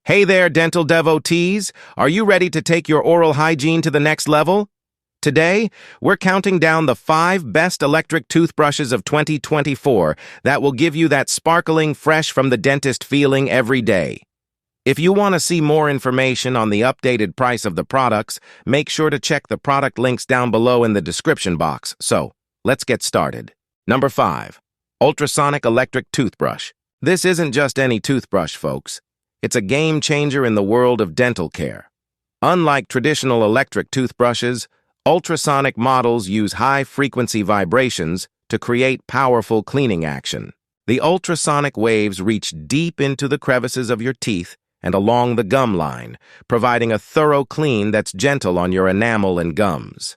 Hey there, dental devotees! Are you ready to take your oral hygiene to the next level? Today, we're counting down the 5 best electric toothbrushes of 2024 that will give you that sparkling, fresh from the dentist feeling every day. If you want to see more information on the updated price of the products, make sure to check the product links down below in the description box. So, let's get started. Number 5. Ultrasonic Electric Toothbrush. This isn't just any toothbrush, folks. It's a game changer in the world of dental care. Unlike traditional electric toothbrushes, ultrasonic models use high-frequency vibrations to create powerful cleaning action. The ultrasonic waves reach deep into the crevices of your teeth and along the gum line, providing a thorough clean that's gentle on your enamel and gums.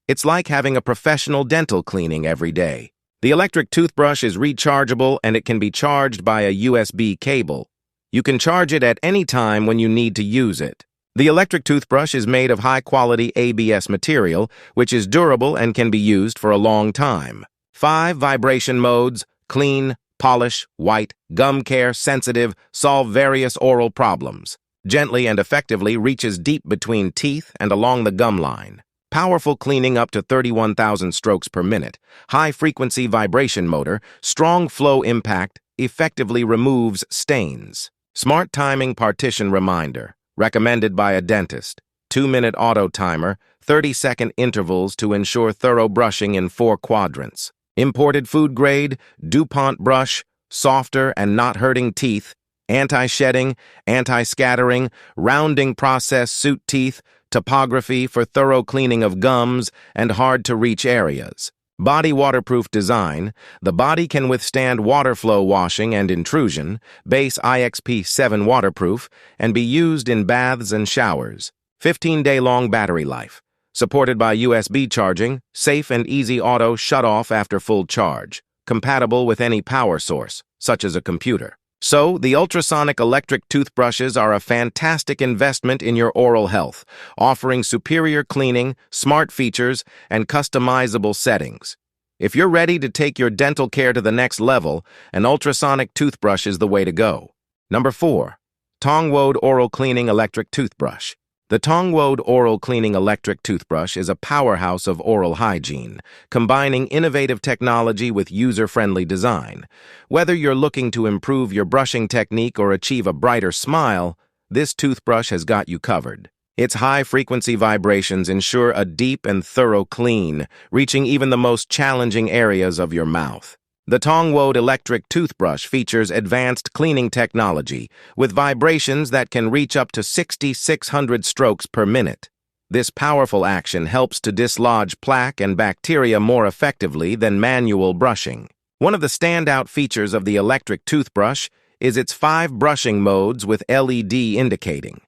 It's like having a professional dental cleaning every day. The electric toothbrush is rechargeable and it can be charged by a USB cable. You can charge it at any time when you need to use it. The electric toothbrush is made of high-quality ABS material, which is durable and can be used for a long time. 5 vibration modes: clean, polish, white, gum care, sensitive, solve various oral problems. Gently and effectively reaches deep between teeth and along the gum line. Powerful cleaning up to 31,000 strokes per minute. High-frequency vibration motor, strong flow impact, effectively removes stains. Smart timing partition reminder, recommended by a dentist. 2-minute auto timer, 30-second intervals to ensure thorough brushing in 4 quadrants. Imported food grade, DuPont brush, softer and not hurting teeth, anti-shedding, anti-scattering, rounding process suit teeth, topography for thorough cleaning of gums and hard-to-reach areas. Body waterproof design. The body can withstand water flow washing and intrusion, base IXP7 waterproof, and be used in baths and showers. 15-day-long battery life. Supported by USB charging, safe and easy auto shut-off after full charge. Compatible with any power source, such as a computer. So, the ultrasonic electric toothbrushes are a fantastic investment in your oral health, offering superior cleaning, smart features, and customizable settings. If you're ready to take your dental care to the next level, an ultrasonic toothbrush is the way to go. Number 4. Tongwode Oral Cleaning Electric Toothbrush. The Tongwode Oral Cleaning Electric Toothbrush is a powerhouse of oral hygiene, combining innovative technology with user-friendly design. Whether you're looking to improve your brushing technique or achieve a brighter smile, this toothbrush has got you covered. Its high-frequency vibrations ensure a deep and thorough clean, reaching even the most challenging areas of your mouth. The Tongwode electric toothbrush features advanced cleaning technology with vibrations that can reach up to 6,600 strokes per minute. This powerful action helps to dislodge plaque and bacteria more effectively than manual brushing. One of the standout features of the electric toothbrush is its 5 brushing modes with LED indicating.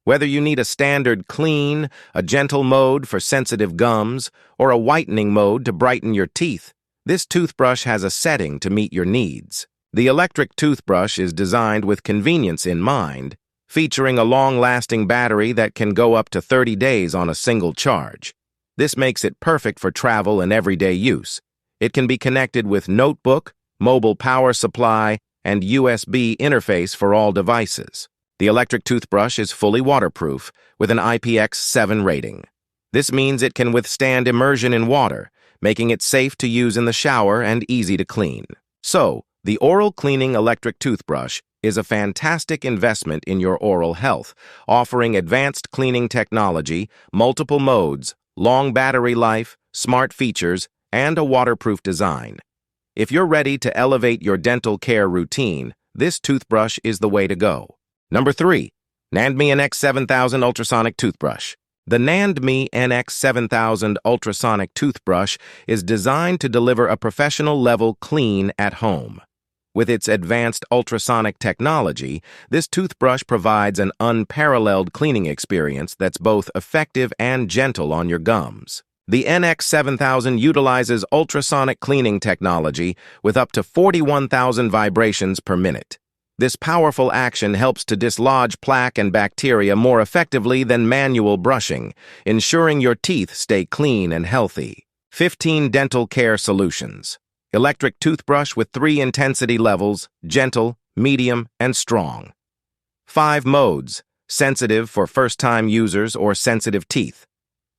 Whether you need a standard clean, a gentle mode for sensitive gums, or a whitening mode to brighten your teeth, this toothbrush has a setting to meet your needs. The electric toothbrush is designed with convenience in mind, featuring a long-lasting battery that can go up to 30 days on a single charge. This makes it perfect for travel and everyday use. It can be connected with notebook, mobile power supply, and USB interface for all devices. The electric toothbrush is fully waterproof with an IPX7 rating. This means it can withstand immersion in water, making it safe to use in the shower and easy to clean. So, the oral cleaning electric toothbrush is a fantastic investment in your oral health, offering advanced cleaning technology, multiple modes, long battery life, smart features, and a waterproof design. If you're ready to elevate your dental care routine, this toothbrush is the way to go. Number 3. Nandmi NX7000 Ultrasonic Toothbrush. The Nandmi NX7000 ultrasonic toothbrush is designed to deliver a professional-level clean at home. With its advanced ultrasonic technology, this toothbrush provides an unparalleled cleaning experience that's both effective and gentle on your gums. The NX7000 utilizes ultrasonic cleaning technology with up to 41,000 vibrations per minute. This powerful action helps to dislodge plaque and bacteria more effectively than manual brushing, ensuring your teeth stay clean and healthy. 15 dental care solutions. Electric toothbrush with 3 intensity levels: gentle, medium, and strong. 5 modes: sensitive for first-time users or sensitive teeth,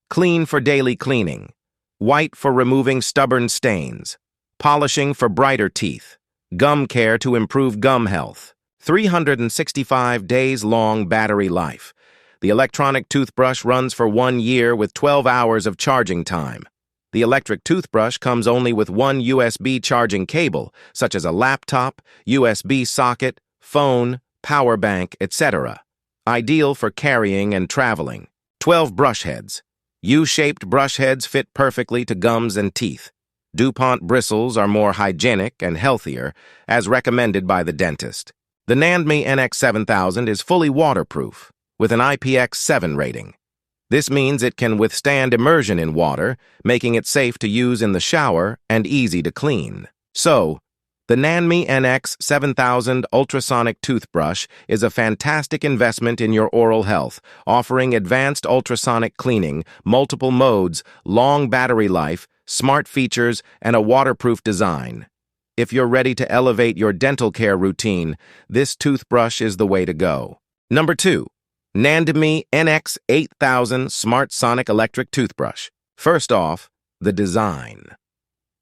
clean for daily cleaning, white for removing stubborn stains, polishing for brighter teeth, gum care to improve gum health, 365 days long battery life. The electronic toothbrush runs for 1 year with 12 hours of charging time. The electric toothbrush comes only with one USB charging cable, such as a laptop, USB socket, phone, power bank, etc. Ideal for carrying and traveling. 12 brush heads. U-shaped brush heads fit perfectly to gums and teeth. DuPont bristles are more hygienic and healthier, as recommended by the dentist. The Nandme NX7000 is fully waterproof, with an IPX7 rating. This means it can withstand immersion in water, making it safe to use in the shower and easy to clean. So, the Nandme NX7000 ultrasonic toothbrush is a fantastic investment in your oral health, offering advanced ultrasonic cleaning, multiple modes, long battery life, smart features, and a waterproof design. If you're ready to elevate your dental care routine, this toothbrush is the way to go. Number 2. Nandme NX8000 Smart Sonic Electric Toothbrush. First off, the design.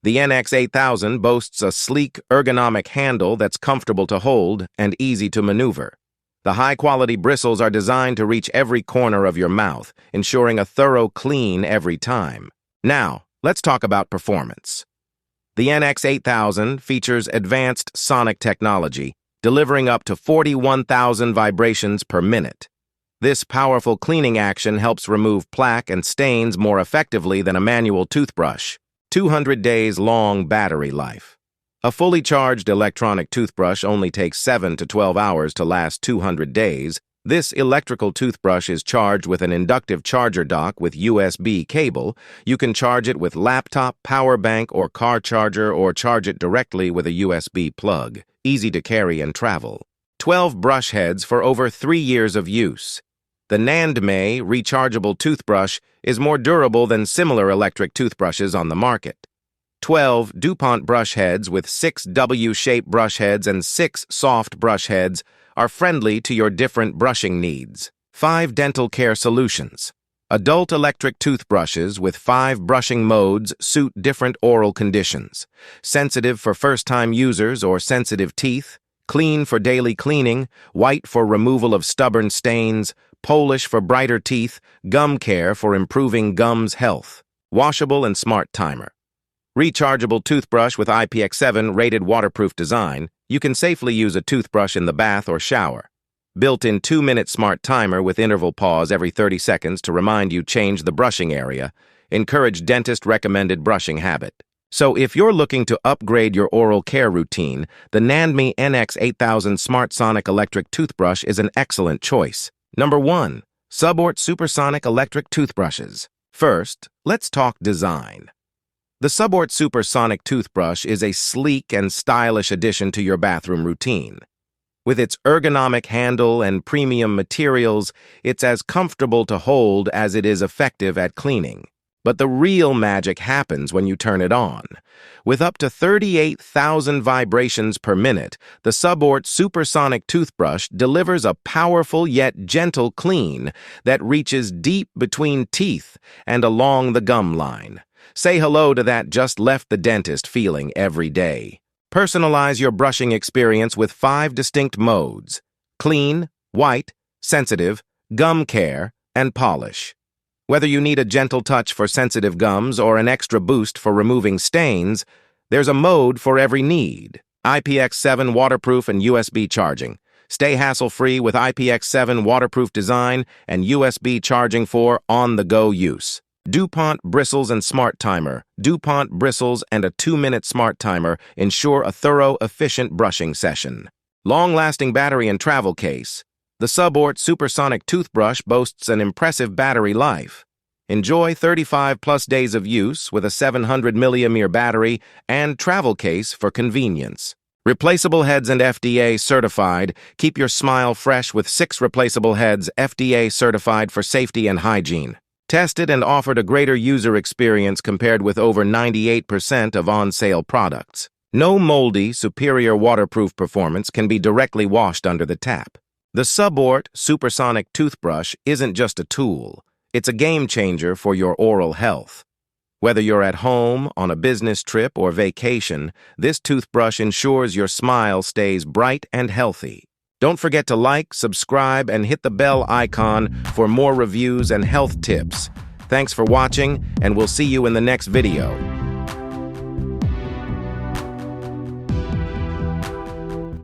The NX8000 boasts a sleek, ergonomic handle that's comfortable to hold and easy to maneuver. The high-quality bristles are designed to reach every corner of your mouth, ensuring a thorough clean every time. Now, let's talk about performance. The NX8000 features advanced sonic technology, delivering up to 41,000 vibrations per minute. This powerful cleaning action helps remove plaque and stains more effectively than a manual toothbrush. 200 days long battery life. A fully charged electronic toothbrush only takes 7 to 12 hours to last 200 days. This electrical toothbrush is charged with an inductive charger dock with USB cable. You can charge it with laptop, power bank, or car charger, or charge it directly with a USB plug. Easy to carry and travel. 12 brush heads for over 3 years of use. The Nandme rechargeable toothbrush is more durable than similar electric toothbrushes on the market. 12 DuPont brush heads with 6 W-shaped brush heads and 6 soft brush heads are friendly to your different brushing needs. 5 dental care solutions. Adult electric toothbrushes with 5 brushing modes suit different oral conditions. Sensitive for first-time users or sensitive teeth, clean for daily cleaning, white for removal of stubborn stains, polish for brighter teeth, gum care for improving gums health. Washable and smart timer. Rechargeable toothbrush with IPX7 rated waterproof design. You can safely use a toothbrush in the bath or shower. Built-in 2-minute smart timer with interval pause every 30 seconds to remind you change the brushing area. Encourage dentist-recommended brushing habit. So if you're looking to upgrade your oral care routine, the Nandme NX8000 Smart Sonic Electric Toothbrush is an excellent choice. Number 1. Subort Supersonic Electric Toothbrushes. First, let's talk design. The Subort Supersonic Toothbrush is a sleek and stylish addition to your bathroom routine. With its ergonomic handle and premium materials, it's as comfortable to hold as it is effective at cleaning. But the real magic happens when you turn it on. With up to 38,000 vibrations per minute, the Subort Supersonic Toothbrush delivers a powerful yet gentle clean that reaches deep between teeth and along the gum line. Say hello to that just left the dentist feeling every day. Personalize your brushing experience with 5 distinct modes: clean, white, sensitive, gum care, and polish. Whether you need a gentle touch for sensitive gums or an extra boost for removing stains, there's a mode for every need. IPX7 waterproof and USB charging. Stay hassle-free with IPX7 waterproof design and USB charging for on-the-go use. DuPont bristles and smart timer. DuPont bristles and a 2-minute smart timer ensure a thorough, efficient brushing session. Long-lasting battery and travel case. The Subort Supersonic Toothbrush boasts an impressive battery life. Enjoy 35+ days of use with a 700 mAh battery and travel case for convenience. Replaceable heads and FDA certified. Keep your smile fresh with 6 replaceable heads FDA certified for safety and hygiene. Tested and offered a greater user experience compared with over 98% of on-sale products. No moldy, superior waterproof performance can be directly washed under the tap. The Subort Supersonic Toothbrush isn't just a tool. It's a game changer for your oral health. Whether you're at home, on a business trip, or vacation, this toothbrush ensures your smile stays bright and healthy. Don't forget to like, subscribe, and hit the bell icon for more reviews and health tips. Thanks for watching, and we'll see you in the next video.